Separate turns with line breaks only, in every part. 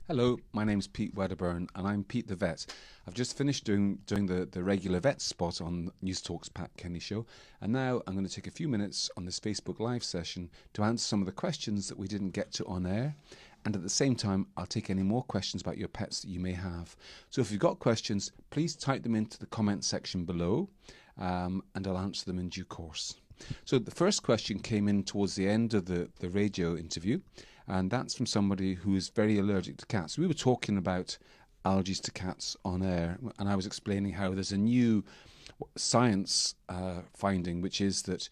Hello, my name's Pete Wedderburn and I'm Pete the Vet. I've just finished doing the regular vet spot on Newstalk's Pat Kenny show, and now I'm going to take a few minutes on this Facebook Live session to answer some of the questions that we didn't get to on air, and at the same time I'll take any more questions about your pets that you may have. So if you've got questions, please type them into the comment section below, and I'll answer them in due course. So the first question came in towards the end of the radio interview, and that's from somebody who is very allergic to cats. We were talking about allergies to cats on air, and I was explaining how there's a new science finding, which is that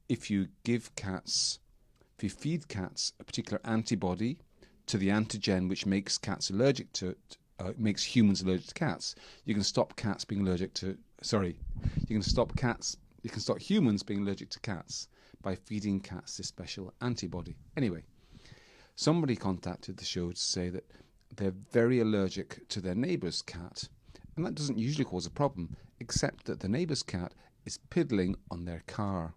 if you feed cats a particular antibody to the antigen which makes cats allergic to makes humans allergic to cats, you can stop cats being allergic to. Sorry, you can stop humans being allergic to cats by feeding cats this special antibody. Anyway, somebody contacted the show to say that they're very allergic to their neighbour's cat, and that doesn't usually cause a problem, except that the neighbour's cat is piddling on their car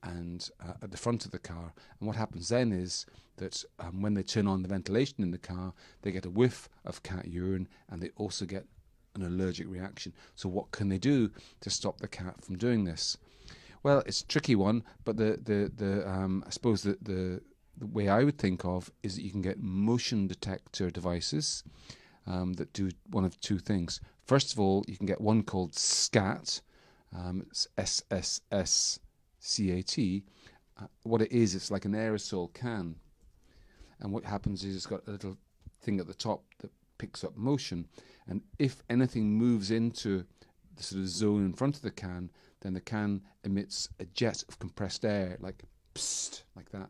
and at the front of the car. And what happens then is that when they turn on the ventilation in the car, they get a whiff of cat urine, and they also get an allergic reaction. So what can they do to stop the cat from doing this? Well, it's a tricky one, but I suppose the way I would think of is that you can get motion detector devices that do one of two things. First of all, you can get one called SCAT, it's SSSCAT. What it is, it's like an aerosol can, and what happens is it's got a little thing at the top that picks up motion, and if anything moves into the sort of zone in front of the can, then the can emits a jet of compressed air, like psst, like that.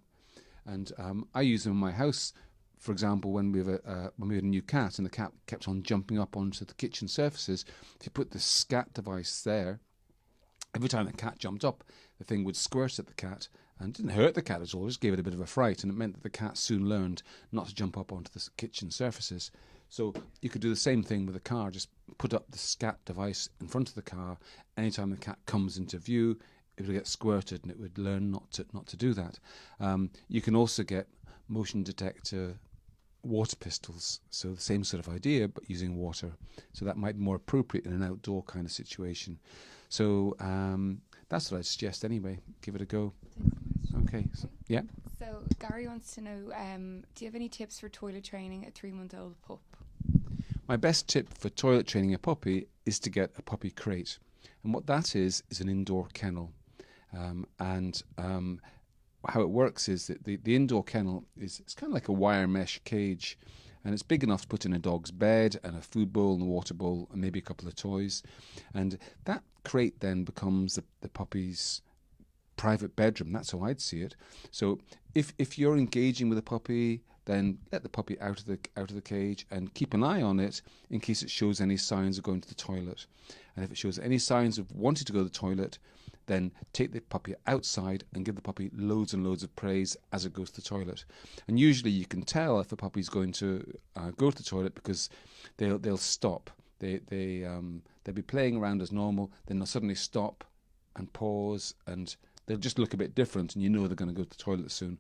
And I use them in my house, for example, when we had a new cat and the cat kept on jumping up onto the kitchen surfaces. If you put the SCAT device there, every time the cat jumped up, the thing would squirt at the cat, and it didn't hurt the cat at all, just gave it a bit of a fright, and it meant that the cat soon learned not to jump up onto the kitchen surfaces. So you could do the same thing with the car, just put up the SCAT device in front of the car. Anytime the cat comes into view, it would get squirted and it would learn not to do that. You can also get motion detector water pistols, so the same sort of idea but using water. So that might be more appropriate in an outdoor kind of situation. So that's what I'd suggest anyway. Give it a go. Okay, so, yeah.
So Gary wants to know, do you have any tips for toilet training a 3-month-old pup?
My best tip for toilet training a puppy is to get a puppy crate. And what that is an indoor kennel. How it works is that the indoor kennel it's kind of like a wire mesh cage, and it's big enough to put in a dog's bed and a food bowl and a water bowl and maybe a couple of toys. And that crate then becomes the puppy's private bedroom. That's how I'd see it. So if you're engaging with a puppy, then let the puppy out of the cage and keep an eye on it in case it shows any signs of going to the toilet. And if it shows any signs of wanting to go to the toilet, then take the puppy outside and give the puppy loads and loads of praise as it goes to the toilet. And usually you can tell if a puppy's going to go to the toilet because they'll stop. They'll be playing around as normal, then they'll suddenly stop and pause, and they'll just look a bit different, and you know they're going to go to the toilet soon.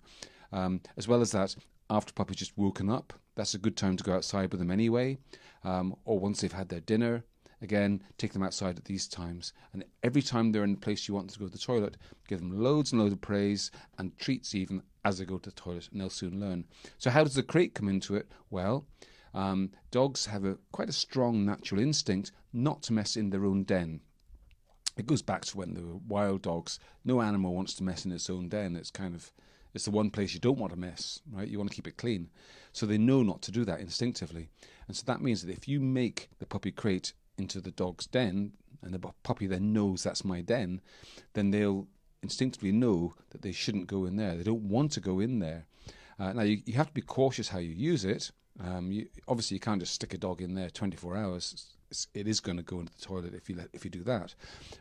As well as that, after puppy's just woken up, that's a good time to go outside with them anyway, or once they've had their dinner. Again, take them outside at these times, and every time they're in the place you want them to go to the toilet, give them loads and loads of praise and treats even as they go to the toilet, and they'll soon learn. So how does the crate come into it? Well, dogs have quite a strong natural instinct not to mess in their own den. It goes back to when they were wild dogs. No animal wants to mess in its own den. It's the one place you don't want to mess, right? You want to keep it clean. So they know not to do that instinctively. And so that means that if you make the puppy crate into the dog's den, and the puppy then knows that's my den, then they'll instinctively know that they shouldn't go in there. They don't want to go in there. Now, you have to be cautious how you use it. Obviously, you can't just stick a dog in there 24 hours. It is going to go into the toilet if you do that.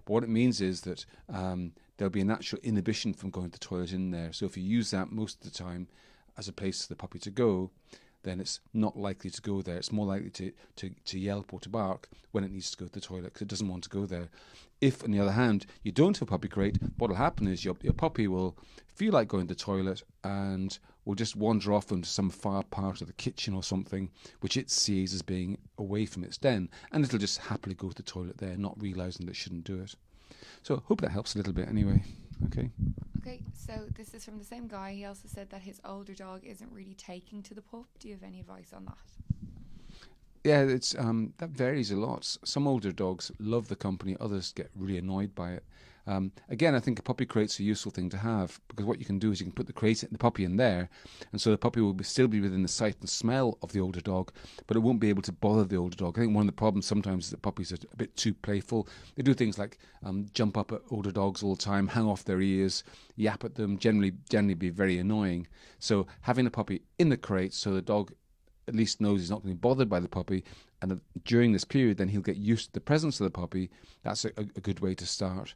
But what it means is that there'll be a natural inhibition from going to the toilet in there. So if you use that most of the time as a place for the puppy to go, then it's not likely to go there. It's more likely to yelp or to bark when it needs to go to the toilet because it doesn't want to go there. If, on the other hand, you don't have a puppy crate, what will happen is your puppy will feel like going to the toilet and will just wander off into some far part of the kitchen or something, which it sees as being away from its den, and it'll just happily go to the toilet there, not realising that it shouldn't do it. So hope that helps a little bit anyway. Okay.
Okay, so this is from the same guy. He also said that his older dog isn't really taking to the pup. Do you have any advice on that?
Yeah, it's that varies a lot. Some older dogs love the company, others get really annoyed by it. Again, I think a puppy crate's a useful thing to have, because what you can do is you can put the puppy in there, and so the puppy will still be within the sight and smell of the older dog, but it won't be able to bother the older dog. I think one of the problems sometimes is that puppies are a bit too playful. They do things like jump up at older dogs all the time, hang off their ears, yap at them, generally be very annoying. So having a puppy in the crate so the dog at least knows he's not going to be bothered by the puppy, and that during this period then he'll get used to the presence of the puppy. That's a good way to start.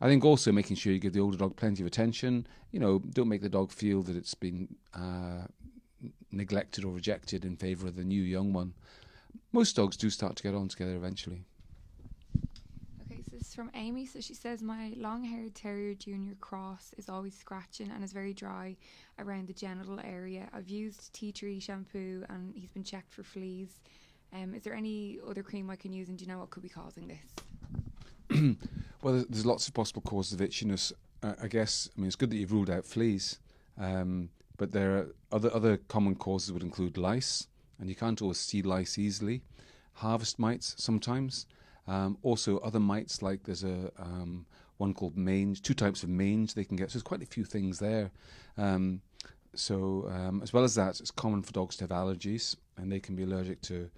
I think also making sure you give the older dog plenty of attention. Don't make the dog feel that it's been neglected or rejected in favour of the new young one. Most dogs do start to get on together eventually.
Okay, so this is from Amy. So she says, my long-haired terrier junior cross is always scratching and is very dry around the genital area. I've used tea tree shampoo and he's been checked for fleas. Is there any other cream I can use, and do you know what could be causing this?
Well, there's lots of possible causes of itchiness. I guess, it's good that you've ruled out fleas, but there are other common causes would include lice, and you can't always see lice easily. Harvest mites sometimes. Also other mites, like there's a one called mange, 2 types of mange they can get. So there's quite a few things there. As well as that, it's common for dogs to have allergies, and they can be allergic to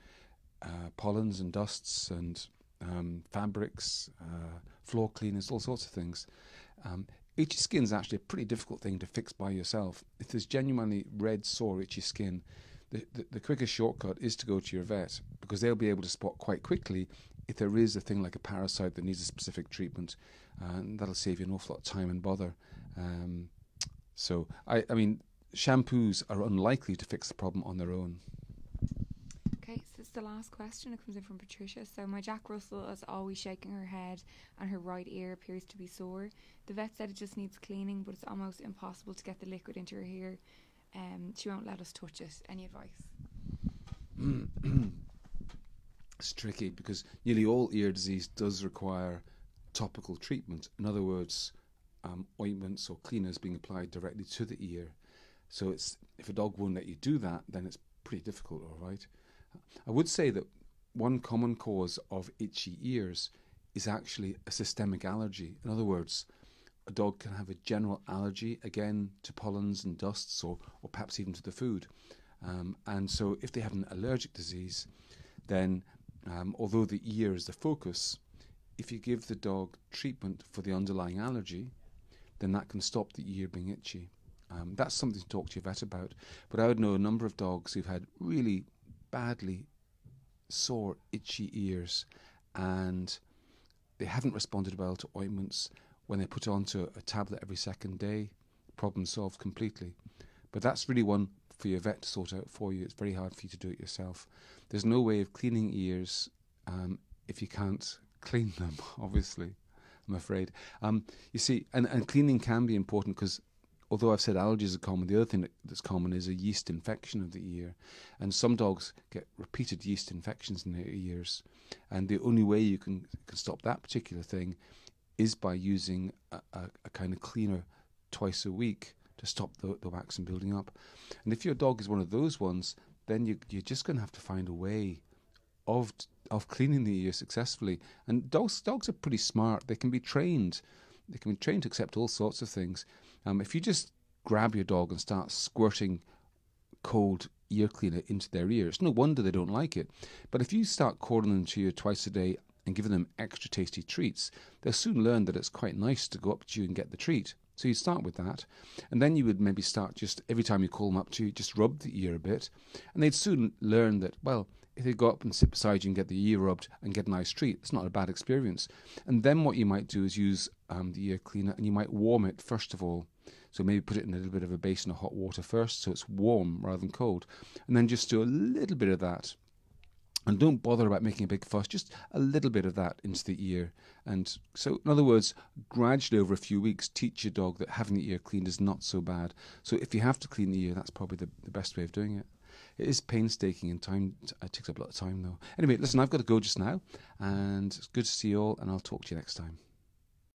pollens and dusts and fabrics, floor cleaners, all sorts of things. Itchy skin is actually a pretty difficult thing to fix by yourself. If there's genuinely red, sore, itchy skin, the quickest shortcut is to go to your vet, because they'll be able to spot quite quickly if there is a thing like a parasite that needs a specific treatment, and that'll save you an awful lot of time and bother. So shampoos are unlikely to fix the problem on their own.
Okay, so it's the last question. It comes in from Patricia. So my Jack Russell is always shaking her head and her right ear appears to be sore. The vet said it just needs cleaning, but it's almost impossible to get the liquid into her ear. She won't let us touch it. Any advice?
It's tricky, because nearly all ear disease does require topical treatment. In other words, ointments or cleaners being applied directly to the ear. So if a dog won't let you do that, then it's pretty difficult, all right? I would say that one common cause of itchy ears is actually a systemic allergy. In other words, a dog can have a general allergy, again, to pollens and dusts, or perhaps even to the food. And so if they have an allergic disease, then although the ear is the focus, if you give the dog treatment for the underlying allergy, then that can stop the ear being itchy. That's something to talk to your vet about. But I would know a number of dogs who've had really badly sore, itchy ears, and they haven't responded well to ointments. When they put onto a tablet every second day, problem solved completely. But that's really one for your vet to sort out for you. It's very hard for you to do it yourself. There's no way of cleaning ears if you can't clean them, obviously, I'm afraid. You see, and cleaning can be important, because although I've said allergies are common, the other thing that's common is a yeast infection of the ear. And some dogs get repeated yeast infections in their ears. And the only way you can stop that particular thing is by using a kind of cleaner twice a week to stop the wax from building up. And if your dog is one of those ones, then you're just going to have to find a way of cleaning the ear successfully. And dogs are pretty smart. They can be trained. They can be trained to accept all sorts of things. If you just grab your dog and start squirting cold ear cleaner into their ear, it's no wonder they don't like it. But if you start calling them to you twice a day and giving them extra tasty treats, they'll soon learn that it's quite nice to go up to you and get the treat. So you start with that, and then you would maybe start just every time you call them up to you, just rub the ear a bit, and they'd soon learn that, well, if they go up and sit beside you and get the ear rubbed and get a nice treat, it's not a bad experience. And then what you might do is use the ear cleaner, and you might warm it first of all. So maybe put it in a little bit of a basin of hot water first, so it's warm rather than cold, and then just do a little bit of that And don't bother about making a big fuss, just a little bit of that into the ear. And so, in other words, gradually over a few weeks, teach your dog that having the ear cleaned is not so bad. So if you have to clean the ear, that's probably the best way of doing it. It is painstaking and time. It takes up a lot of time, though. Anyway, listen, I've got to go just now. And it's good to see you all, and I'll talk to you next time.